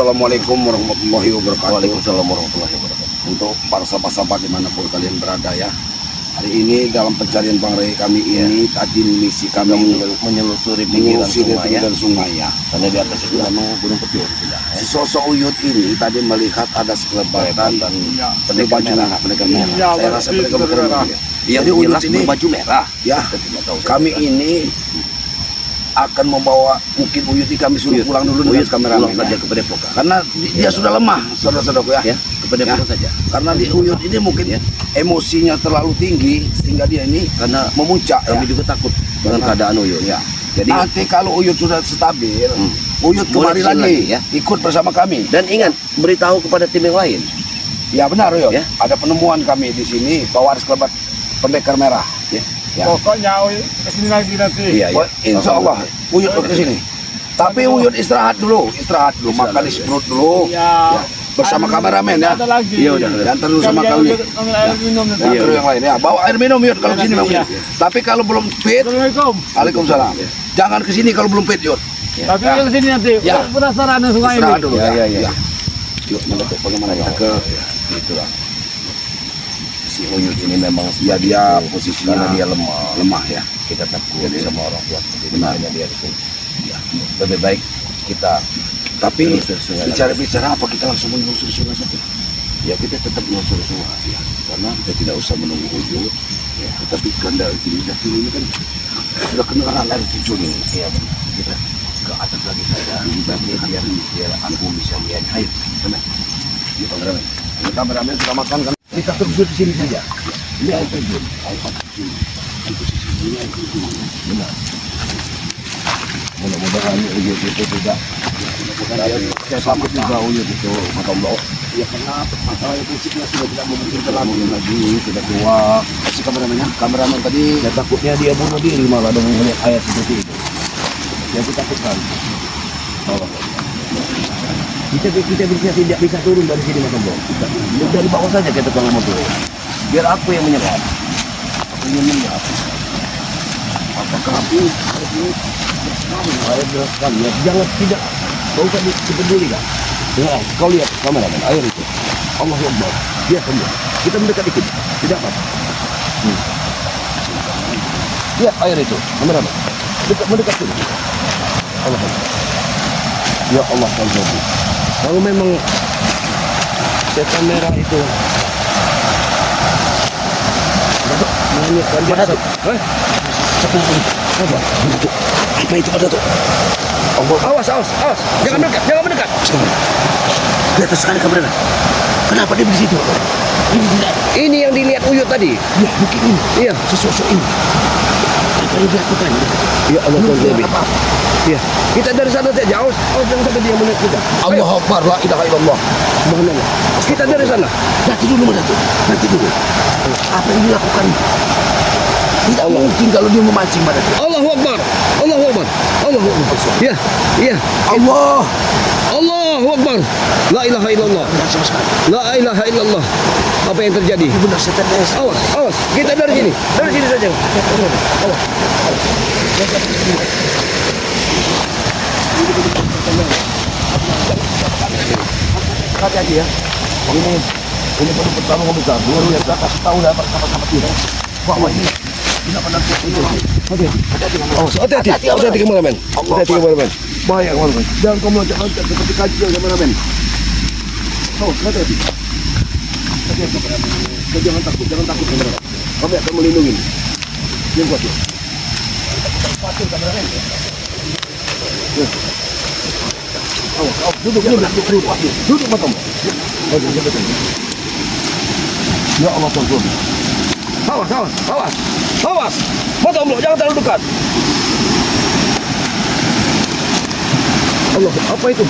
Assalamualaikum warahmatullahi wabarakatuh. Waalaikumsalam warahmatullahi wabarakatuh. Untuk para sahabat-sahabat dimanapun kalian berada ya, hari ini dalam pencarian Bang Rey kami ini tadi misi kami menyelusuri pinggiran sungai ya. Karena di atas itu memang Gunung Petiur sudah. Si sosok Uyut ini tadi melihat ada sekelebatan dan berbaju merah, pendekar merah. Saya rasa pendekar merah. Jadi Uyut ini berbaju merah. Ya, kami ini akan membawa, mungkin Uyut ini kami suruh pulang dulu dengan kameramen saja ke Padepokan. karena dia sudah lemah, saudara-saudaraku ya. Ke Padepokan saja. Karena di Uyut ini mungkin emosinya terlalu tinggi sehingga dia ini Karena memuncak kami juga takut dengan keadaan Uyut. ya. Jadi Nanti kalau Uyut sudah stabil, Uyut kembali lagi kesini ya. ikut bersama kami. Dan ingat, beritahu kepada tim yang lain. Ya benar Uyut. Ya. Ada penemuan kami di sini bahwa ada sekelebat pendekar merah. Ya. Ya. Pokoknya kesini lagi nanti. Iya, Oh, insya Allah Uyut ke sini. Tapi Uyut istirahat dulu, makan disperut dulu. Ya. Bersama kameramen ya. Ada lagi. Iya, udah. Diantar dulu sama kami. Ambil air minum nanti. Diantar yang lain ya. Bawa air minum Yud kalau kesini Bang. Iya. Tapi kalau belum fit, Assalamualaikum. Waalaikumsalam. Jangan kesini kalau belum fit Yud. Tapi kesini nanti. Ya. Penasaran dengan sungai Istirahat ini. dulu Ya, ya. ya, ya. Yuk, mendekat bagaimana kita ke itulah. Si Uyut ini memang Ya dia posisinya karena dia lemah ya. kita takut sama orang tua seperti Benar. makanya dia itu. Ya, lebih baik kita Tapi menelusuri sungai bicara-bicara apa kita langsung menelusuri sungai saja. ya kita tetap menelusuri sungai Ya, karena kita tidak usah menunggu Uyut. Ya, tetapi karena ini kan sudah kenalan air terjun ini. ya kita ke atas lagi saja biar aku bisa lihat air. Benar. Ini kameramen. Ini kameramen sudah makan kan? Kita terus di sini saja. Ini air terjun. Air terjun. Posisi ini air terjun. Benar. Mudah-mudahan Uyut itu tidak Saya takut juga Uyut itu makan blok. Ya karena masalah fisiknya sudah tidak memungkinkan lagi, sudah tua. Si kameramen tadi. ya takutnya dia bunuh diri malah dengan melihat air seperti itu. Ya kita takutkan. Kita bisa tidak bisa turun dari sini Mas Bro. Dari bawah saja kita kalau mau turun. Biar aku yang menyekat. Aku ingin melihat apakah api ini Air deras sekali. Ya, jangan tidak. Kau kan dipedulikan. Ya, kau lihat kameramen air itu. Allahu Akbar. Dia semua. Kita mendekat dikit. Tidak apa. Lihat air itu, kameramen. Mendekat sini. Allah Akbar. Ya Allah Subhanahu. Kalau memang setan merah itu menyanyikan dia. apa itu ada tuh? Awas. Jangan mendekat. Di atas sekali kameramen. Kenapa dia di situ? Ini tidak. Ini yang dilihat Uyut tadi. Ya mungkin ini. Iya. Sosok ini. Apa yang dilakukan? Ya Allah Tuhan. Apa? Iya. Kita dari sana saja. Awas jangan sampai dia melihat kita. Allah Akbar, la ilaha illallah. Subhanallah. Kita dari sana. Nanti dulu Datuk. Nanti dulu. Apa yang dilakukan? Tidak mungkin kalau dia memancing pada itu. Allahu Akbar. Allahu Akbar. Allahu Akbar. Iya. Iya. Allah. Allahu Akbar. La ilaha illallah. Benar sama sekali. La ilaha illallah. Apa yang terjadi? Ini benar setan es. Awas. Kita dari sini. Dari sini saja. Awas. Hati-hati ya. Ini baru pertama besar. Luar biasa. Kasih tahu ya sahabat-sahabat kita bahwa ini tidak benar itu. Hati-hati kameramen. Hati-hati kameramen. Bahaya kameramen. Jangan kamu loncat-loncat seperti kacil kameramen. Oh, hati-hati. Hati-hati kameramen. Jangan takut kameramen. Kami akan melindungi. Yang kuat ya. Kuatin kameramen. Awas, duduk matamu. Ya Allah Tuhan. Awas. Mata Allah, jangan terlalu dekat. Allah, apa itu?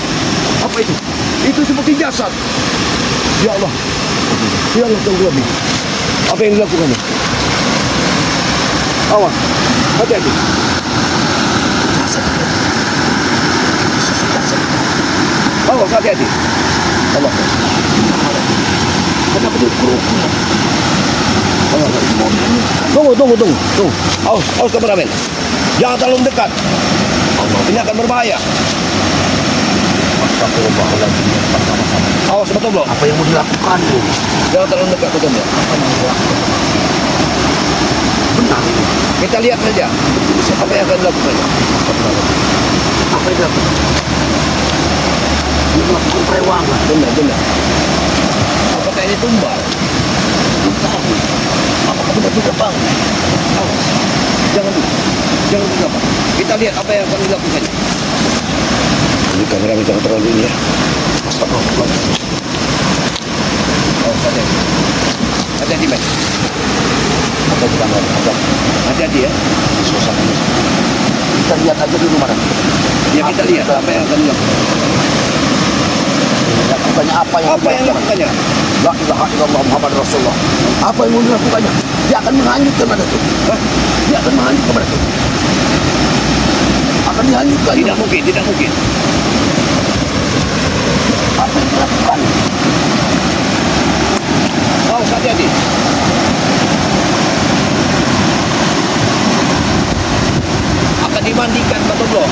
Itu seperti jasad. Ya Allah. Ya Allah Tuhan. Apa yang dilakukan? Awas. Hati-hati. Awas, hati-hati. Allah. Kenapa dia keruku? Tunggu. Awas kameramen. Jangan terlalu dekat. Ini akan berbahaya. Astagfirullahaladzim. Awas betul belum? Apa yang mau dilakukan? Jangan terlalu dekat betul belum? Apa yang mau dilakukan? Benar ini. Kita lihat saja apa yang akan dilakukan. Apa yang dilakukan? Dia melakukan perewangan. Benar. Apakah ini tumbal? Belum tahu. Apakah benar-benar bang? Awas. Jangan gegabah. Kita lihat apa yang akan dilakukan. Ini kamera jangan terlalu ini ya. Astagfirullahaladzim. Oh, hati-hati, men. Ada di kamera. Ada. Hati-hati ya. Suasana ini. Kita lihat aja dulu mana. Ya kita lihat apa yang akan dilakukan. Lakukannya apa yang dilakukannya? La ilaha illallah Muhammad Rasulullah. Apa yang mau dilakukannya? Dia akan menghanyutkan mana itu? Dia akan menghanyutkan mana itu? Akan dihanyutkan. Tidak mungkin. Apa yang dilakukan? Oh, hati-hati. Akan dimandikan atau belum?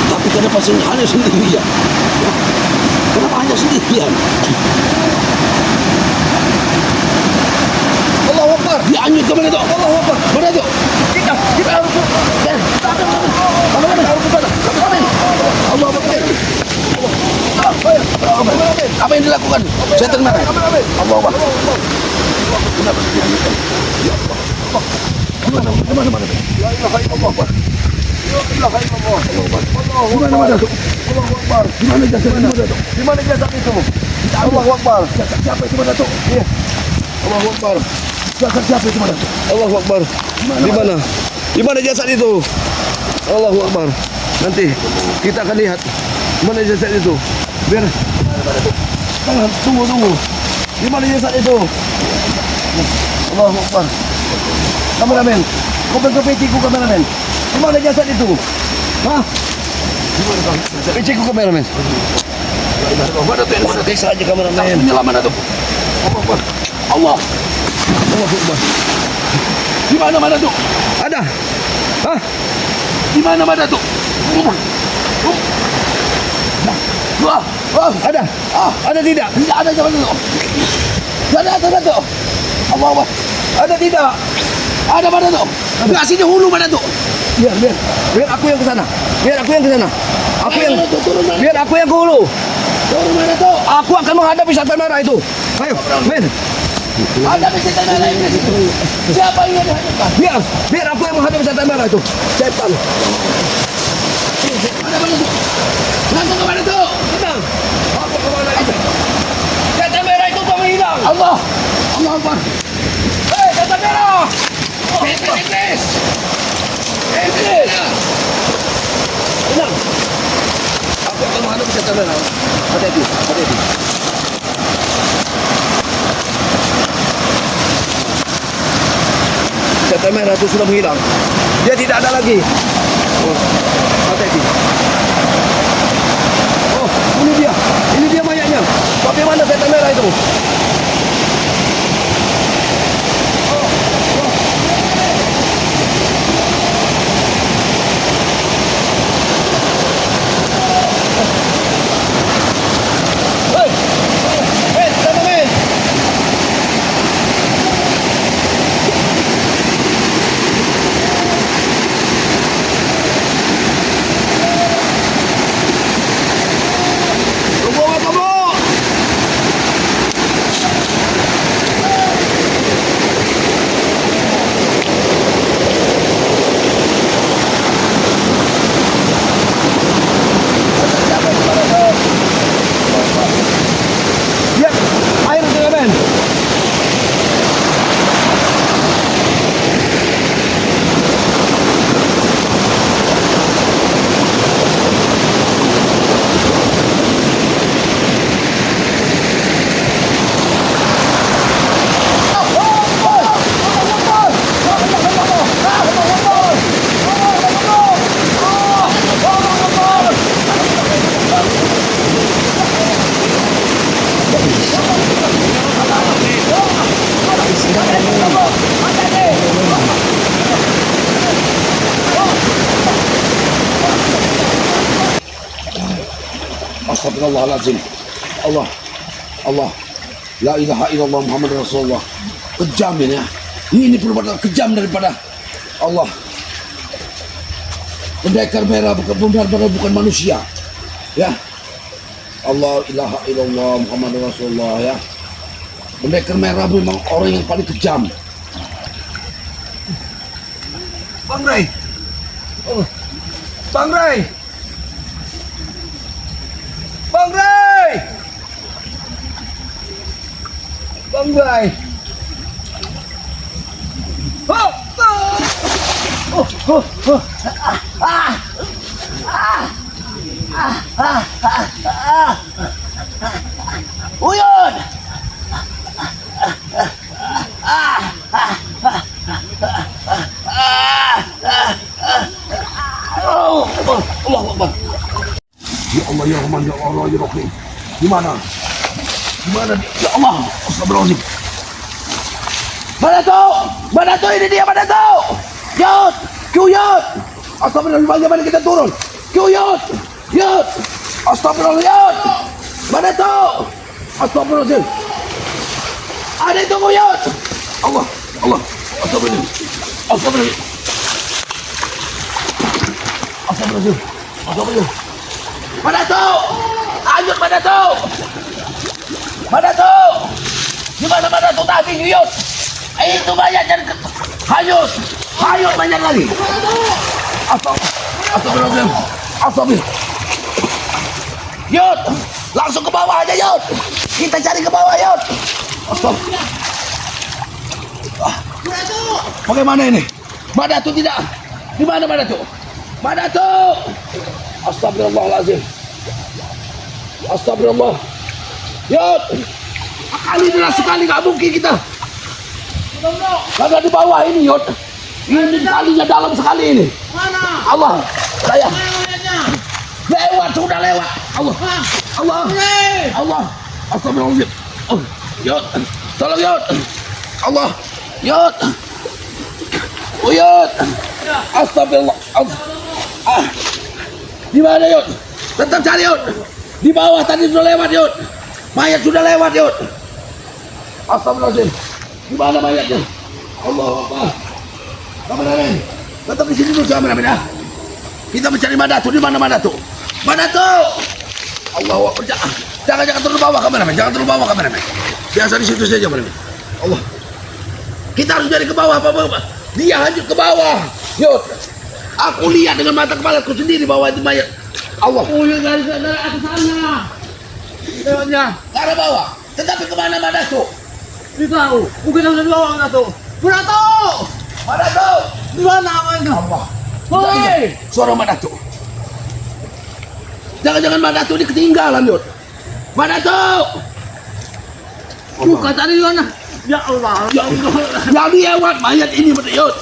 Tapi kenapa hanya sendirian? Kenapa hanya sendirian? Allahu Akbar. Dihanyutkan mana itu? Allahu Akbar. Mana itu? Kita harus Allah Akbar. Apa yang dilakukan? Setan mana? Allah Akbar. Kenapa dihanyutkan? Ya Allah. Mana? La ilaha illallah. La ilaha illallah. Mana itu? Allahu Akbar. Di mana jasad itu? Di mana jasad itu? Allahu Akbar. Jasad siapa itu mana itu? Iya. Allahu Akbar. Jasad siapa itu mana itu? Allahu Akbar. Di mana? Di mana jasad itu? Allahu Akbar. Nanti kita akan lihat mana jasad itu. Biar tunggu. Di mana jasad itu? Allahu Akbar. Kameramen, kau bentuk peciku kameramen. Di mana jasad itu? Hah? Di mana bang? Peciku kameramen. Mana tuh? Mana tuh? Saja kameramen. Inilah mana tuh? Allahu Akbar. Allah. Allahu Akbar. Di mana tuh? Ada. Hah? Di mana tuh? Wah, Ada. Ada tidak? tidak ada zaman itu. Tidak ada tuh. Allah Akbar. Ada tidak? Ada mana tuh? Enggak sini hulu mana tuh? Biar aku yang ke sana. Biar aku yang ke sana. Turun mana? Biar aku yang ke hulu. Turun mana tuh? Aku akan menghadapi setan merah itu. Ayo, men. Ada di situ ada ini. Siapa yang dihanyutkan? Biar aku yang menghadapi setan merah itu. Setan. Ada mana tuh? Langsung ke mana tuh? Tenang. Aku kemana itu? Setan merah itu telah menghilang. Allah Akbar. Hei, setan merah. Iblis. Tenang. Aku akan menghadapi setan merah. Hati-hati. Setan merah itu sudah menghilang. Dia tidak ada lagi. Oh, hati-hati. Oh, ini dia mayatnya. Bagaimana setan merah itu? Astagfirullahaladzim. Allah. Allah. La ilaha illallah Muhammad Rasulullah. Kejam ini ya. Ini perbuatan kejam daripada Allah. Pendekar merah bukan manusia. Ya. Allah ilaha illallah Muhammad Rasulullah ya. Pendekar merah memang orang yang paling kejam. Bang Ray. Oh. Bang Ray. Bang Ray. Bang Ray. Oh. Oh. Oh. Oh. Uyun. Allah Akbar. Ya Allah ya Rahman ya Allah ya Rahim. Di mana? Di mana? Ya Allah. Astagfirullahaladzim. Mana tu? Mana tu ini dia mana tu? Yud, Yud. Astagfirullahaladzim. Bagaimana kita turun? Yud, Yud. Astagfirullahaladzim. Mana tu? Astagfirullahaladzim. Ada itu Yud. Allah, Allah. Astagfirullahaladzim. Astagfirullahaladzim. Astagfirullahaladzim. Astagfirullahaladzim. Mana tu? Ayut mana tu? Mana tu? Di mana mana tu tadi Yud? Itu banyak dan hanyut. Hanyut banyak lagi. Astagfirullahaladzim. Astagfirullahaladzim. Yud, langsung ke bawah aja Yud. Kita cari ke bawah Yud. Astagfirullah. Bagaimana ini? Mana tu tidak? Di mana mana tu? Mana tu? Astagfirullahaladzim. Astagfirullah. Yud, kali ini sekali nggak mungkin kita. Karena di bawah ini Yud. Ini kalinya dalam sekali ini. Mana? Allah, saya. Mana? Lewat sudah lewat. Allah, Allah, Allah. Astagfirullahaladzim. Oh, Yud, tolong Yud. Allah, Yud. Oh Yud. Astagfirullah. Di mana Yud? Tetap cari Yud. Di bawah tadi sudah lewat Yud. Mayat sudah lewat Yud. Astagfirullahaladzim. Di mana mayatnya? Allah Akbar. Kameramen, tetap di sini dulu kameramen ya. Kita mencari Madatu. Di mana Madatu? Madatu. Allah Akbar. Jangan terlalu bawah kameramen. Jangan terlalu bawah kameramen. Biasa di situ saja kameramen. Allah. Kita harus cari ke bawah apa? Dia hanyut ke bawah. Yud. Aku lihat dengan mata kepalaku sendiri bahwa itu mayat. Allah. Oh ya dari aku sana. Lewatnya. Ke arah bawah. Tetapi kemana Madatu? Tidak tahu. Mungkin ada di bawah Madatu. Madatu. Madatu. Di mana Madatu? Allah. Hei. Suara Madatu. Jangan-jangan Madatu ini ketinggalan Yud. Madatu. Bukan tadi di mana? Ya Allah. Ya Allah. Jadi lewat mayat ini Yud.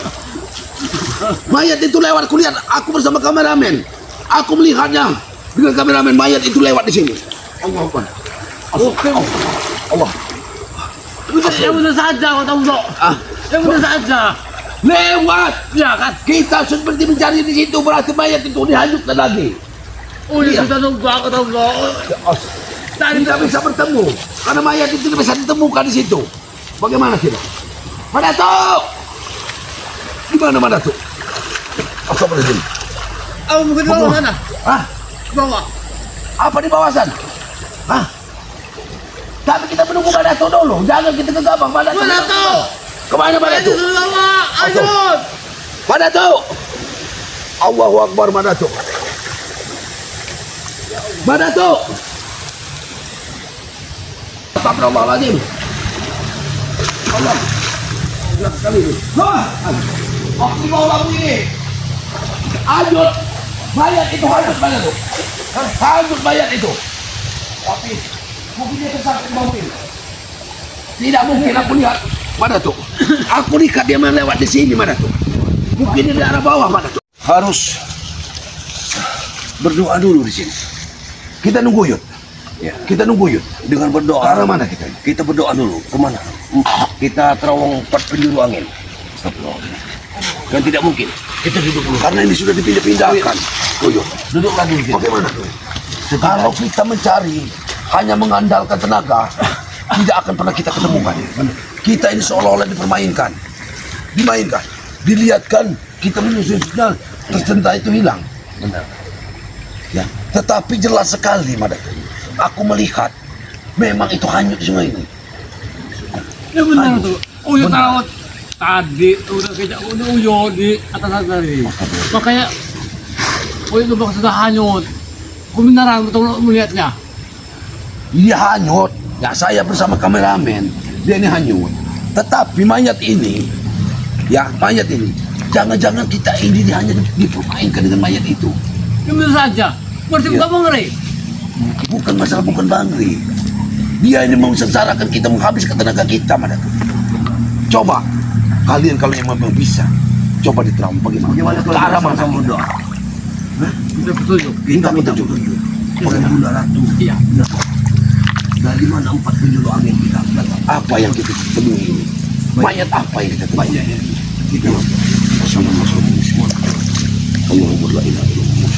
Mayat itu lewat, kulihat aku bersama kameramen. Aku melihatnya dengan kameramen, mayat itu lewat di sini. Allah Akbar. Allah. Yang benar saja kata Allah. Yang benar saja. Lewat. Ya kan? Kita seperti mencari di situ, berarti mayat itu dihanyutkan lagi. Oh ya kita nunggu kata Allah. Tadi tidak bisa bertemu karena mayat itu tidak bisa ditemukan di situ. Bagaimana kita? Madatu. Di mana Madatu? Astagfirullahaladzim. Oh mungkin di bawah sana. Hah? Di bawah. Apa di bawah sana? Hah? Tapi kita menunggu Madatu dulu. Jangan kita gegabah. Madatu. Kemana Madatu? Di bawah. Ayun. Madatu. Allahu Akbar Madatu. Madatu. Astagfirullahaladzim. Allah. Gelap sekali ini. Aku di bawah lampu ini. Hanyut. Mayat itu hanyut Madatu. Hanyut mayat itu. Tapi mungkin dia tersangkut mobil. Tidak mungkin aku lihat Madatu. Aku lihat dia melewat di sini Madatu. Mungkin dia di arah bawah Madatu. Harus berdoa dulu di sini. Kita nunggu Yud. Ya, kita nunggu Yud. Dengan berdoa. Arah mana kita? Kita berdoa dulu. Kemana? Kita terawang 4 penjuru angin. Astagfirullah. Dan tidak mungkin. Kita duduk dulu. Karena ini sudah dipindah-pindahkan. Oh, Yud. Duduk lagi di sini. Bagaimana? Kalau kita mencari hanya mengandalkan tenaga, tidak akan pernah kita ketemukan. Kita ini seolah-olah dipermainkan, dimainkan, dilihatkan kita menyusun signal, terus tentara itu hilang. Benar. Ya, tetapi jelas sekali, Madat. Aku melihat memang itu hanyut semua ini. Ya benar tuh. Uyo tahu tadi udah kita udah uyo di atas tadi. Makanya uyo itu bakal sudah hanyut. Kebenaran betul melihatnya. Dia hanyut. Ya, saya bersama kameramen, dia ini hanyut. Tetapi mayat ini, ya mayat ini, jangan-jangan kita ini hanya dipermainkan dengan mayat itu. Ya benar saja. Berarti bukan mengeri. Bukan masalah bukan bangri. Dia ini mensengsarakan kita, menghabiskan tenaga kita, Madat. Coba kalian kalau yang memang bisa, coba diterang bagaimana? Ke arah mana kamu doa? Sudah petunjuk. Minta petunjuk. Pengguna ratu. Iya. Dari mana 4 penjuru angin kita datang? Apa yang kita temui ini? Mayat apa yang kita temui? Kita bersama-sama semua. Allahumma la ilaha illallah.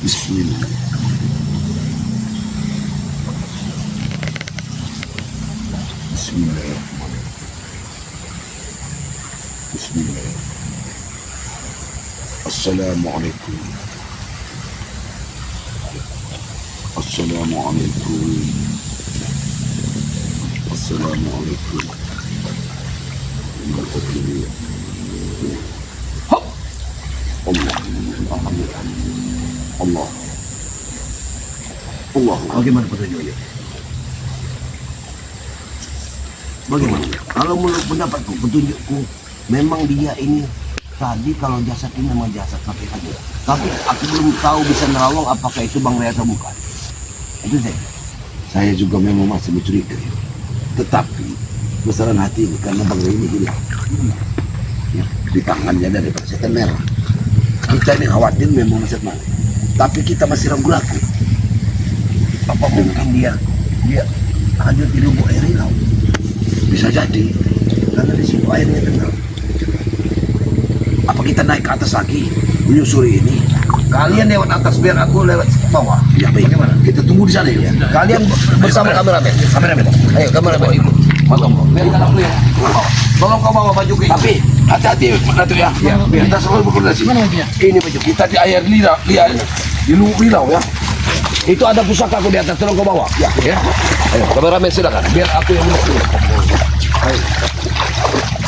Bismillah. Bismillah. Bismillah. Assalamualaikum. Assalamualaikum. Assalamualaikum. Allah. Allah. Allah. Bagaimana petunjuknya? Bagaimana? Kalau menurut pendapatku, petunjukku, memang dia ini tadi kalau jasad ini memang jasad pakai aja. Tapi aku belum tahu bisa nerawang apakah itu Bang Ray atau bukan. Itu saya. Saya juga memang masih mencurigai. Tetapi besaran hati ini karena Bang Ray ini hilang. Ya, di tangannya dari setan merah. Kita ini khawatir memang masih mana. Tapi kita masih ragu-ragu. Apa mungkin dia hanyut di lubuk air hilau? Bisa jadi. Karena di situ airnya tenang. Apa kita naik ke atas lagi menyusuri ini? Kalian lewat atas biar aku lewat bawah. Ya baik. Bagaimana? Kita tunggu di sana ya. Kalian bersama kameramen. Kameramen. Ayo kameramen ikut. Potong. Biarkan aku ya. Tolong kau bawa baju ke Tapi hati-hati Datuk ya. Ya, Kita selalu berkoordinasi. Mana bajunya? Ini baju kita di air lilau, di lubuk lilau ya. Itu ada pusaka aku di atas, tolong kau bawa. Ya. Ayo, kameramen silakan. Biar aku yang menuju. Ayo.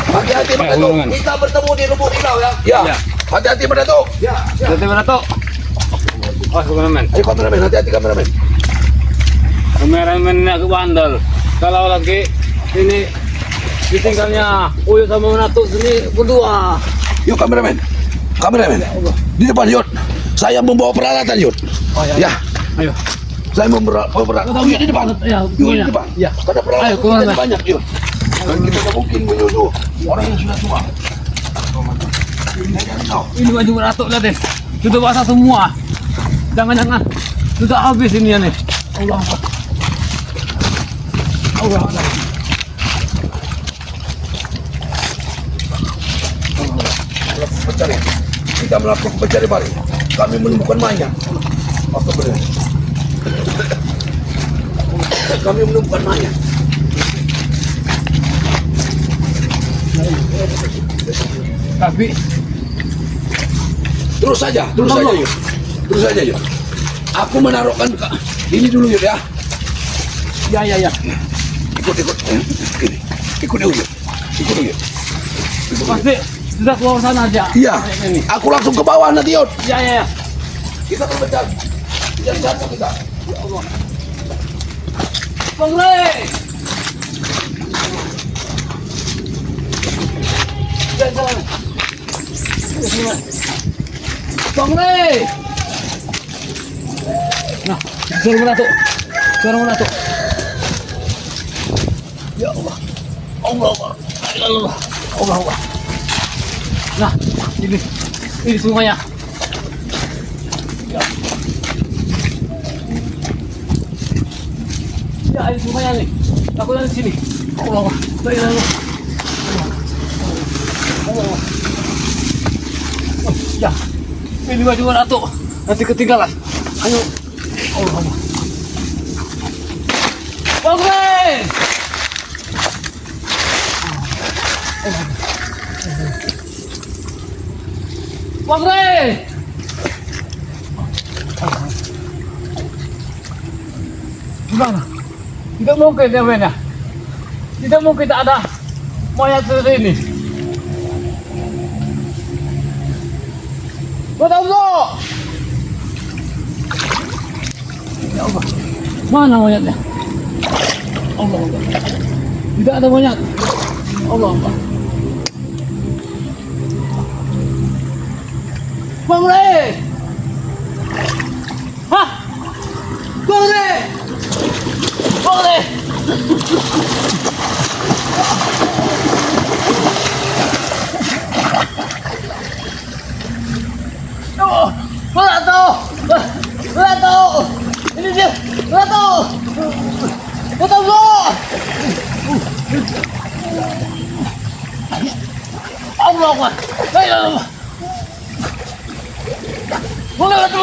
hati-hati Pak Datuk. Kita bertemu di lubuk lilau ya. Ya. Hati-hati Pak Datuk. Ya. Berarti mana tuh? Oh, kameramen. Ayo kameramen, hati-hati kameramen. Kameramen ini agak bandel. Kalau lagi ini ditinggalnya Uyo sama Menatu sini berdua. Yuk kameramen. Kameramen. Di depan Yud. Saya membawa peralatan Yud. Oh ya. Ya. Ayo. Saya membawa peralatan. Oh, Yud di depan. Ya, Yud di depan. Ya. Pada peralatan Ayo, kita keluar, ini Mas. banyak Yud. Dan kita tak mungkin menyuruh orang yang sudah tua. Ini baju Menatu lihat deh. Sudah basah semua. Jangan-jangan sudah habis ini ya nih. Allah. Allah. Pencari. Kita melakukan pencari balik. Kami menemukan mayat. Astagfirullah. Kami menemukan mayat. Tapi Terus saja yuk. Terus saja yuk. Aku menaruhkan ini dulu yuk ya. ya. Ikut. Ini. Ikut dulu yuk. Ikut dulu yuk. Pasti sudah keluar sana aja. Iya. Ini. Aku langsung ke bawah nanti yuk. Ya. Kita berpencar. Jangan jatuh kita. Ya Allah. Bang Ray. Jalan. Bang Ray. Nah, suruh Menatu. Ya Allah. Allah. Nah, ini semuanya. Ya, ini semuanya nih. Aku dari sini. Allah. Allah. Ya, ini baju ratu. Nanti ketinggalan. Ayo. Allah. Bang Rey! Bang Rey! Gimana? Tidak mungkin ya, Ben ya? Tidak mungkin tak ada mayat seperti ini. Buat Allah! Ya Allah, mana mayatnya? Allah Allah. Tidak ada mayat. Allah Allah. Bang Rey! Hah? Bang Rey! Bang Rey! Oh, Ratu! Ratu! Ini dia! Ratu! Ratu! Allah Akbar! La ilaha illallah! Boleh Ratu!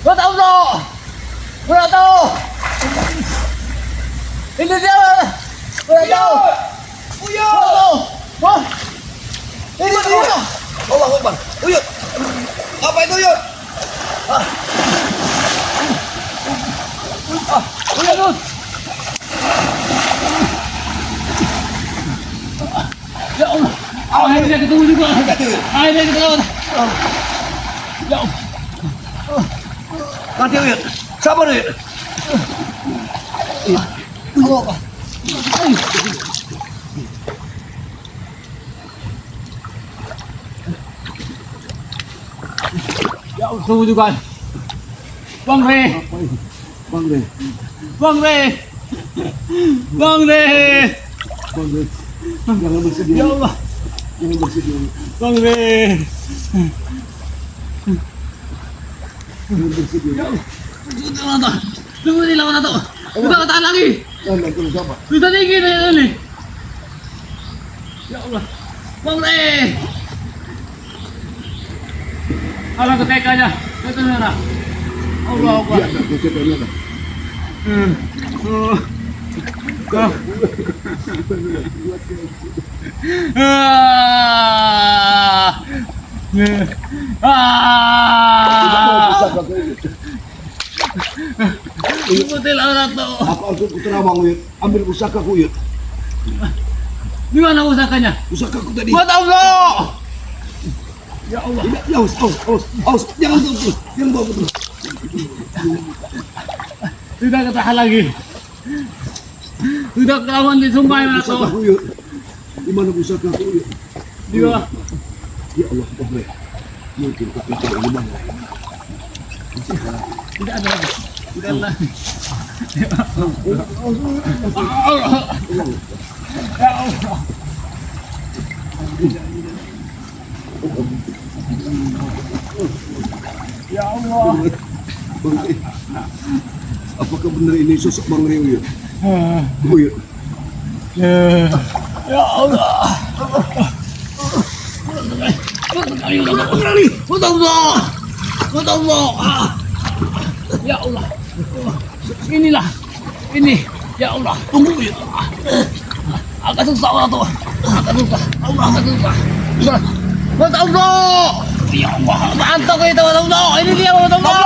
Ratu! Ratu! Ini dia! Ratu! Uyut! Wah! Ini dia! Allah Akbar. Uyut. Apa itu Uyut? Uyut! Ya Allah! Akhirnya ketemu juga! Akhirnya ketemu! Ya Allah! Nanti Uyut. Sabar Uyut. Allah! Ya Allah, tunggu juga. Bang Rey. Bang Rey. Bang Rey. Bang Rey. Bang Rey. Jangan bersedih. Ya Allah. Jangan bersedih. Bang Rey. Jangan bersedih. Ya Allah. Jangan tahu. Tunggu di lawan atau. Udah kata lagi. Jangan terus sabar. Sudah tinggi ini. Ya Allah. Bang Rey. Alang ketekanya. Itu merah. Allah Akbar. Iya, tak bisa ternyata. Tidak mau pusaka ke Uyut. Ikutin orang tuh. Apa untuk terawang Uyut? Ambil pusaka ke Uyut. Di mana pusakanya? Pusaka ku tadi. Buat Allah. Ya Allah. Tidak, ya, aus. Jangan terus. Jangan bawa terus. Tidak ketahan lagi. Sudah kelawan di sungai mana Pusaka tuh? ku Uyut. Di mana pusaka ku Uyut? Di bawah. Ya Allah, Bang Rey. Mungkin kau pikir ini Bang Rey. Tidak ada lagi. Tidak ada lagi. Ya Allah. Ya Allah. Bang Rey. Apakah benar ini sosok Bang Rey Uyut? Uyut. Ya Allah. Buat Allah. Buat Allah. Ya Allah. Inilah. Ini. Ya Allah. Tunggu ya. Agak susah orang tuh. Agak susah. Allah agak susah. Buat Allah. Ya Allah. Mantap kita buat Allah. Ini dia buat Allah.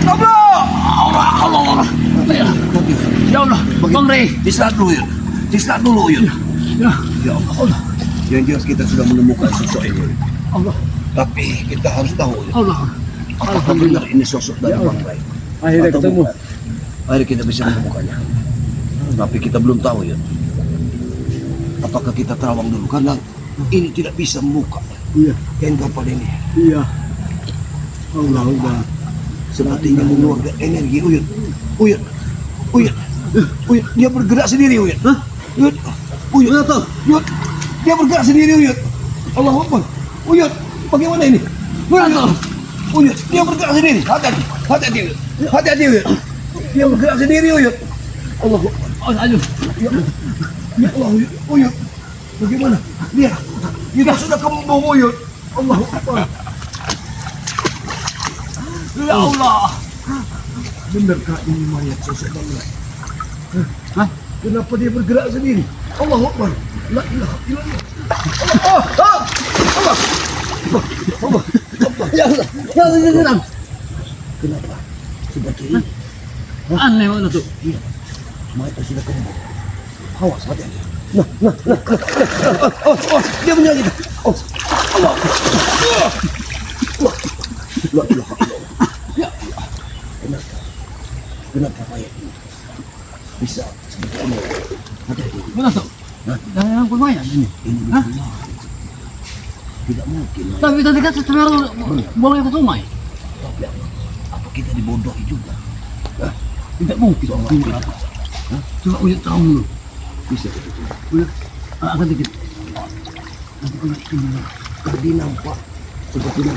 Allah. Allah. Ya Allah. Bang Rey. Istirahat dulu Uyut. Istirahat dulu Uyut. Ya. Ya Allah. Yang jelas kita sudah menemukan sosok ini. Allah. Tapi kita harus tahu Uyut. Allah. Apakah benar ini sosok dari Ya Allah. Bang Rey? Akhirnya Atau ketemu. bukan? Akhirnya kita bisa menemukannya. Tapi kita belum tahu ya. Apakah kita terawang dulu? Karena ini tidak bisa membuka Iya. kain kapal ini. Iya. Allah Allah. Sepertinya mengeluarkan energi Uyut. Uyut. Uyut. Uyut. Dia bergerak sendiri Uyut. Hah? Uyut. Uyut. Uyut. Dia bergerak sendiri Uyut. Allah Akbar. Uyut. Bagaimana ini? Uyut. Uyut, dia bergerak sendiri. Hati-hati, hati-hati, hati-hati Uyut. Dia bergerak sendiri Uyut. Allah, Oh, aduh. ya Allah Uyut, Uyut. Bagaimana? Dia sudah kembung Uyut. Allah Akbar. Ya Allah. Benarkah ini mayat seseorang? Hah? Kenapa dia bergerak sendiri? Allah Akbar. La ilaha illallah. Allah. Allah. Ya Allah. Ya Allah. Kenapa? Sudah kiri. Aneh mana tuh? Mayat sudah kembung. Awas, hati-hati. Dia menyanyi. Oh, Allah. La ilaha illallah. Ya Allah. Kenapa mayat ini bisa seperti ini? Hati-hati. Mana tuh? Dari yang lumayan ini. Ini Hah? tidak mungkin. Tapi tadi kan sebenarnya boleh ke rumah. Tapi apa kita dibodohi juga? Tidak mungkin. Coba Uyut tahu dulu. Bisa begitu. Uyut, akan dikit. Nanti Uyut dulu. Tadi nampak seperti ini.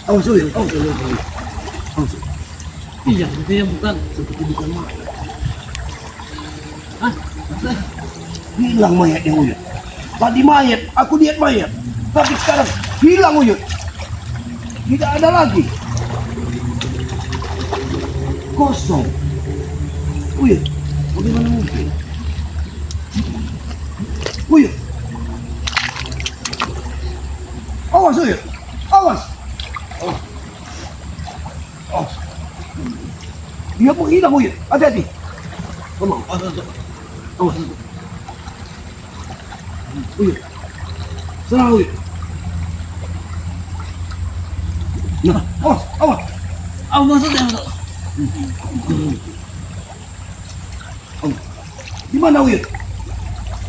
Awas Uyut, awas Uyut. Awas Uyut. Iya, itu bukan. Seperti bukan mayat. Hah? Hilang mayatnya Uyut. Tadi mayat, aku lihat mayat. Tapi sekarang hilang Uyut. Tidak ada lagi. Kosong. Uyut, bagaimana mungkin? Uyut. Awas Uyut. Awas. Oh. Dia menghilang Uyut. Hati-hati. Tolong. Awas. Uyut. Serang Uyut. Nah, awas, awas. Oh, maksudnya Di mana Uyut?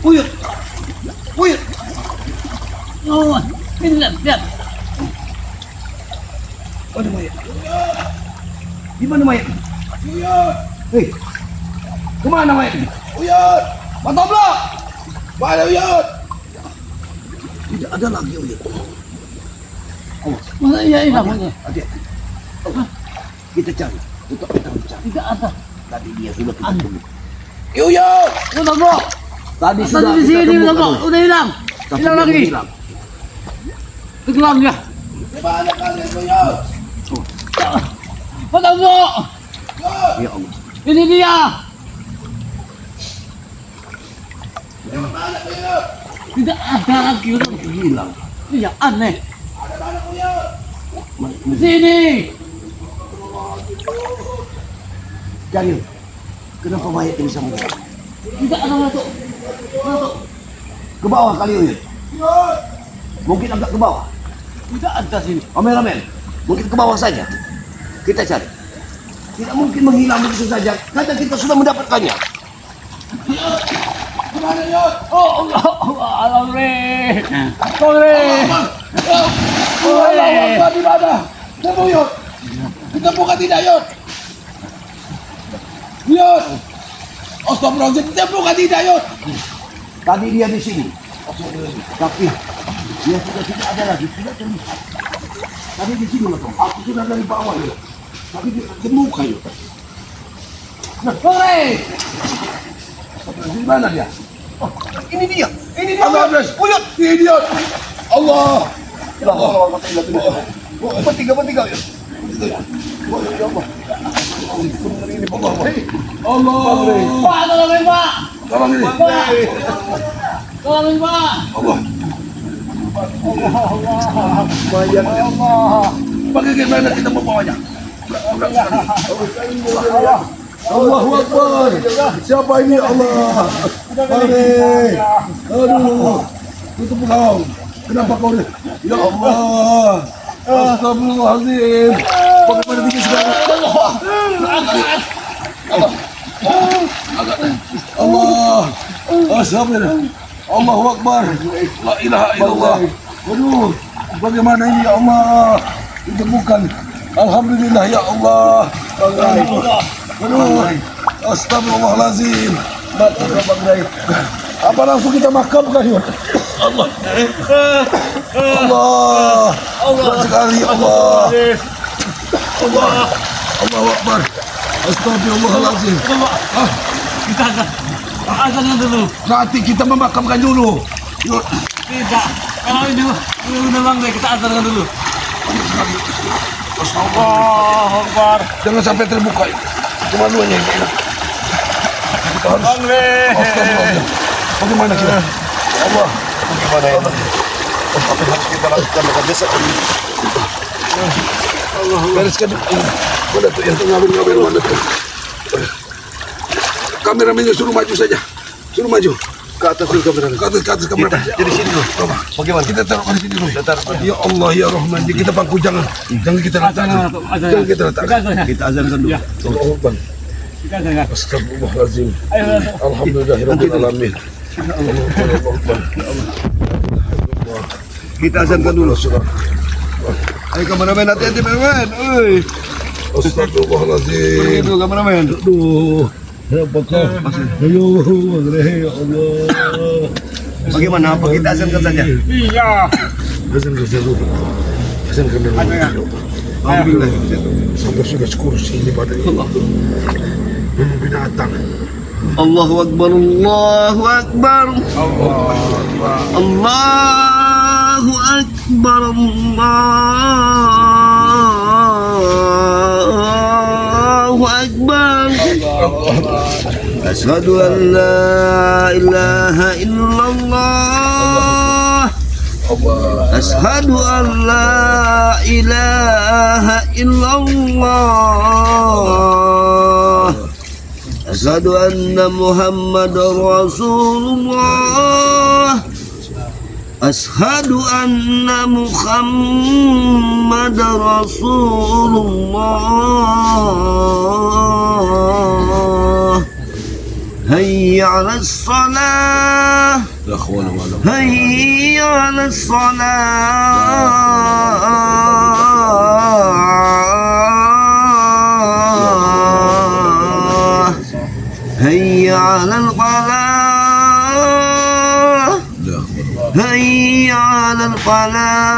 Uyut. Uyut. oh, ini lihat. Mana mayat? Di mana mayat? Uyut. Hei. Kemana mayat? Uyut. Pantoblo. Mana Uyut? Tidak ada lagi Uyut. Awas. Masa iya hilang mana? Hati-hati. Awas. Kita cari. Untuk kita mencari. Tidak ada. Tadi dia sudah kita Aneh. temukan. Uyut. Udah bro. Tadi sudah Tadi di kita sini udah temukan, bro. Uyut. Udah hilang. Tapi Hilang dia lagi. menghilang. Tenggelam dia. Di mana kalian Uyut? Udah bro. Ya Allah. Ini dia. Di mana Uyut? Tidak ada lagi udah. Hilang. Iya aneh. Ada mana Uyut? Di sini. Cari. Kenapa mayat ini bisa menghilang? Tidak ada masuk. Masuk. Ke bawah kali Uyut. Mungkin agak ke bawah. Tidak ada sini. Kameramen, mungkin ke bawah saja. Kita cari. Tidak mungkin menghilang begitu saja. Karena kita sudah mendapatkannya. Gimana Yud? Oh Allah, alhamdulillah. Alhamdulillah. Allah di mana? Temu Yud. Ditemukan tidak Yud? Yud. Astagfirullahaladzim, ditemukan tidak Yud? Tadi dia di sini. Tapi dia sudah tidak ada lagi. Tidak terlihat. Tadi di sini Mas. Aku sudah dari bawah Yud. Tapi dia temukan Yud. Nah, hore! Di mana dia? Oh, ini dia. Ini dia. Allah, Uyut. Ini dia. Allah. Ya Allah. Bertiga. Ya Allah. Allah. Pak, tolongin Pak. Tolong ini. Tolongin Pak. Allah. Mayat Ya Allah. Bagaimana kita membawanya? Allahu Akbar. Siapa ini Allah? Mari. Aduh. Tutup kau. Kenapa kau ni? Ya Allah. Astagfirullahaladzim. Bagaimana tinggi sekarang? Allah. Astagfirullah. Allahu Akbar. La ilaha illallah. Aduh. Bagaimana ini ya Allah? Ditemukan. Alhamdulillah ya Allah. Aduh. Astagfirullahaladzim. Bang Rai. Apa langsung kita makamkan yuk? Allah. Allah. Allah sekali Allah. Allah. Allahu Akbar. Astagfirullahaladzim. Kita azankan dulu. Nanti kita memakamkan dulu. Yuk. Tidak. Kalau ini udah bang kita azankan dulu. Allahu Akbar. Jangan sampai terbuka. Kemaluannya ini enak. Kita harus. Astagfirullahaladzim. Bagaimana kita? Allah. Bagaimana ya? Apa yang harus kita lakukan dengan desa ini? Allah. Bereskan. Mana tuh yang ngambil mana tuh? Kameramennya suruh maju saja. Suruh maju. Ke atas dulu kameramen. Ke atas kamera. Jadi sini dulu. Bagaimana? Kita taruh di sini dulu. Kita taruh. Ya Allah ya Rahman. Jadi kita bangku jangan kita letakkan. Jangan kita letakkan. Kita azankan dulu. Allahu Akbar. Kita azankan. Astagfirullahaladzim. Ayo. Alhamdulillahirabbil alamin. Kita azankan dulu. Ayo kameramen, hati-hati kameramen. Oi. Astagfirullahaladzim. Pergi dulu kameramen. Aduh. Apakah? Ayo, ya Allah. Bagaimana? Apa kita azankan saja? Iya. Azankan dulu. Azankan dulu. Alhamdulillah. Sampai sudah kursi ini pada Allah. Bunuh binatang. Allahu Akbar, Allahu Akbar. Allahu Akbar, Allahu Akbar. Asyhadu an la ilaha illallah. Asyhadu an la ilaha illallah. Asyhadu anna Muhammadar Rasulullah. Asyhadu anna Muhammadar Rasulullah. Hayya 'alas salah. La khawla wala Hayya 'alas salah. Hayya 'alal falah. Hayya 'alal falah.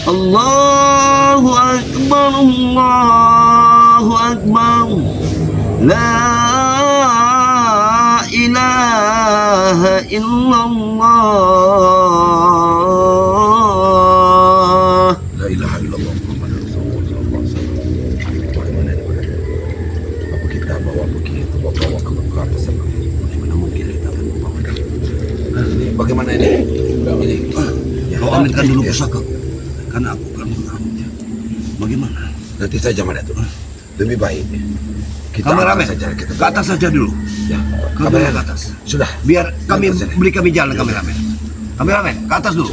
Allahu Akbar, Allahu Akbar. La ilaha illallah. La ilaha illallah Muhammadur Rasulullah sallallahu alaihi wasallam. Apa kita bawa begitu, bawa ke atas sana? Bagaimana mungkin kita akan membawa? Ini bagaimana ini? Ini. Kau ambilkan dulu pusaka, karena aku akan mengambilnya. Bagaimana? Nanti saja mana tuh. Lebih baik kita Kameramen, angkat saja kita ke atas saja dulu. Ya, Kameramen ke atas. sudah. Biar kami Ke atas saja. beri kami jalan kameramen. Kameramen, ke atas dulu.